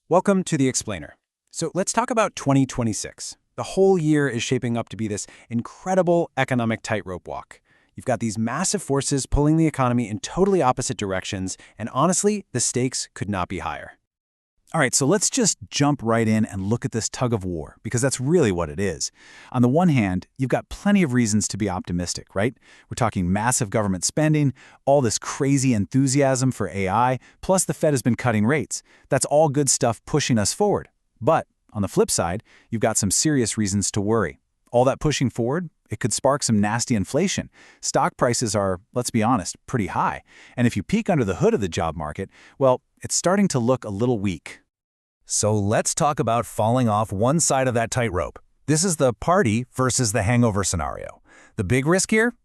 Welcome to The Explainer. So let's talk about 2026. The whole year is shaping up to be this incredible economic tightrope walk. You've got these massive forces pulling the economy in totally opposite directions, and honestly, the stakes could not be higher. All right, so let's just jump right in and look at this tug of war, because that's really what it is. On the one hand, you've got plenty of reasons to be optimistic, right? We're talking massive government spending, all this crazy enthusiasm for AI, plus the Fed has been cutting rates. That's all good stuff pushing us forward. But on the flip side, you've got some serious reasons to worry. All that pushing forward, it could spark some nasty inflation. Stock prices are, let's be honest, pretty high. And if you peek under the hood of the job market, well, it's starting to look a little weak. So let's talk about falling off one side of that tightrope. This is the party versus the hangover scenario. The big risk here?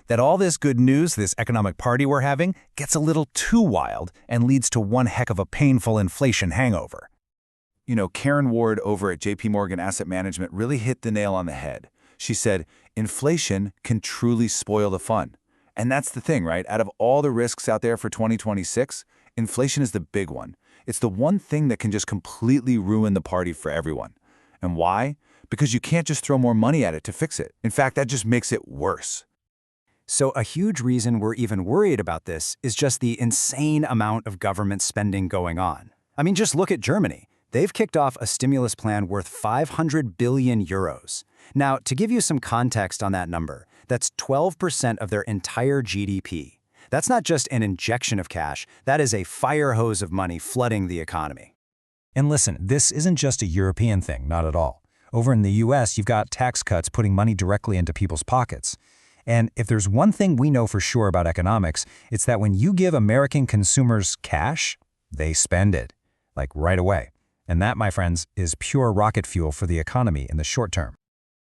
That all this good news, this economic party we're having, gets a little too wild and leads to one heck of a painful inflation hangover. You know, Karen Ward over at JP Morgan Asset Management really hit the nail on the head. She said, inflation can truly spoil the fun. And that's the thing, right? Out of all the risks out there for 2026, inflation is the big one. It's the one thing that can just completely ruin the party for everyone. And why? Because you can't just throw more money at it to fix it. In fact, that just makes it worse. So a huge reason we're even worried about this is just the insane amount of government spending going on. I mean, just look at Germany. They've kicked off a stimulus plan worth 500 billion euros. Now, to give you some context on that number, that's 12% of their entire GDP. That's not just an injection of cash, that is a fire hose of money flooding the economy. And listen, this isn't just a European thing, not at all. Over in the US, you've got tax cuts putting money directly into people's pockets. And if there's one thing we know for sure about economics, it's that when you give American consumers cash, they spend it, like right away. And that, my friends, is pure rocket fuel for the economy in the short term.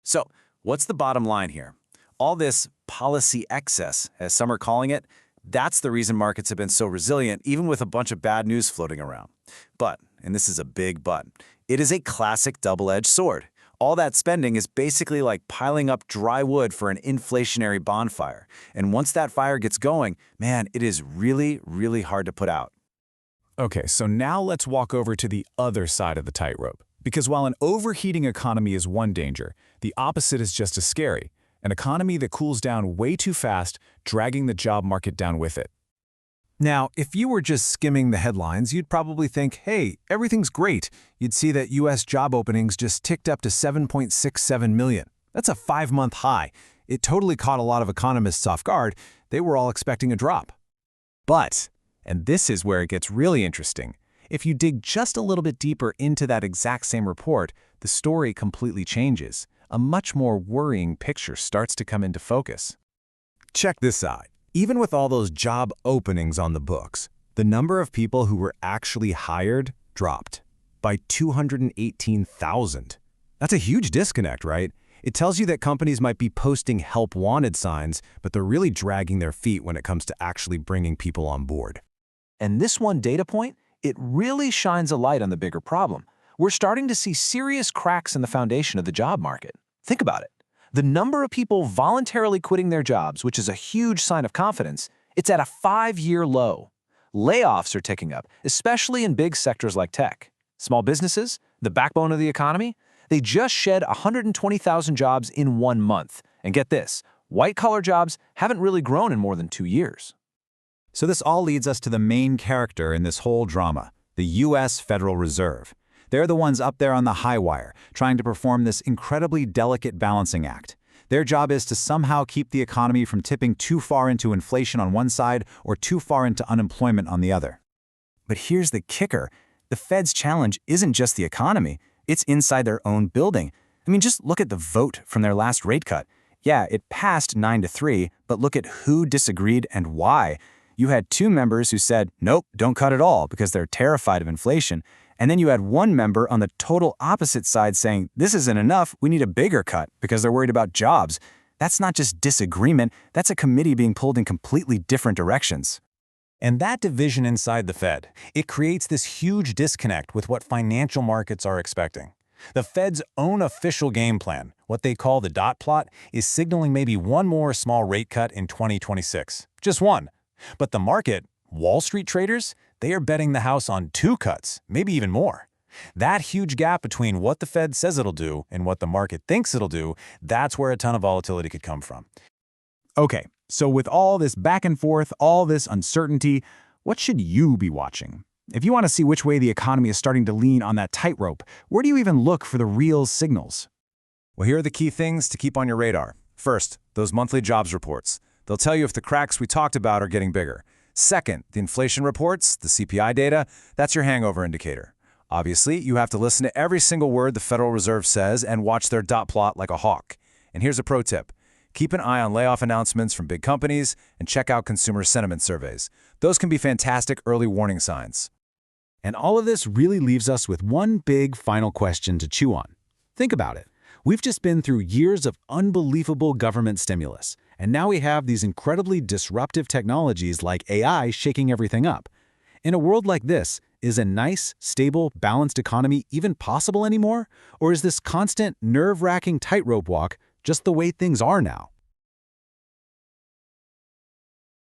So, what's the bottom line here? All this policy excess, as some are calling it, that's the reason markets have been so resilient, even with a bunch of bad news floating around. But, and this is a big but, it is a classic double-edged sword. All that spending is basically like piling up dry wood for an inflationary bonfire. And once that fire gets going, man, it is really, really hard to put out. Okay, so now let's walk over to the other side of the tightrope. Because while an overheating economy is one danger, the opposite is just as scary. An economy that cools down way too fast, dragging the job market down with it. Now, if you were just skimming the headlines, you'd probably think, hey, everything's great. You'd see that U.S. job openings just ticked up to 7.67 million. That's a 5-month high. It totally caught a lot of economists off guard. They were all expecting a drop. But, and this is where it gets really interesting, if you dig just a little bit deeper into that exact same report, the story completely changes. A much more worrying picture starts to come into focus. Check this out. Even with all those job openings on the books, the number of people who were actually hired dropped by 218,000. That's a huge disconnect, right? It tells you that companies might be posting help wanted signs, but they're really dragging their feet when it comes to actually bringing people on board. And this one data point, it really shines a light on the bigger problem. We're starting to see serious cracks in the foundation of the job market. Think about it. The number of people voluntarily quitting their jobs, which is a huge sign of confidence, it's at a 5-year low. Layoffs are ticking up, especially in big sectors like tech. Small businesses, the backbone of the economy, they just shed 120,000 jobs in 1 month. And get this, white-collar jobs haven't really grown in more than 2 years. So this all leads us to the main character in this whole drama, the U.S. Federal Reserve. They're the ones up there on the high wire, trying to perform this incredibly delicate balancing act. Their job is to somehow keep the economy from tipping too far into inflation on one side or too far into unemployment on the other. But here's the kicker. The Fed's challenge isn't just the economy, it's inside their own building. I mean, just look at the vote from their last rate cut. Yeah, it passed 9-3, but look at who disagreed and why. You had 2 members who said, nope, don't cut at all because they're terrified of inflation. And then you had 1 member on the total opposite side saying, this isn't enough, we need a bigger cut because they're worried about jobs. That's not just disagreement, that's a committee being pulled in completely different directions. And that division inside the Fed, it creates this huge disconnect with what financial markets are expecting. The Fed's own official game plan, what they call the dot plot, is signaling maybe one more small rate cut in 2026. Just one. But the market, Wall Street traders, they are betting the house on 2 cuts, maybe even more. That huge gap between what the Fed says it'll do and what the market thinks it'll do, that's where a ton of volatility could come from. Okay, so with all this back and forth, all this uncertainty, what should you be watching? If you want to see which way the economy is starting to lean on that tightrope, where do you even look for the real signals? Well, here are the key things to keep on your radar. First, those monthly jobs reports. They'll tell you if the cracks we talked about are getting bigger. Second, the inflation reports, the CPI data, that's your hangover indicator. Obviously, you have to listen to every single word the Federal Reserve says and watch their dot plot like a hawk. And here's a pro tip. Keep an eye on layoff announcements from big companies and check out consumer sentiment surveys. Those can be fantastic early warning signs. And all of this really leaves us with one big final question to chew on. Think about it. We've just been through years of unbelievable government stimulus, and now we have these incredibly disruptive technologies like AI shaking everything up. In a world like this, is a nice, stable, balanced economy even possible anymore? Or is this constant, nerve-wracking tightrope walk just the way things are now?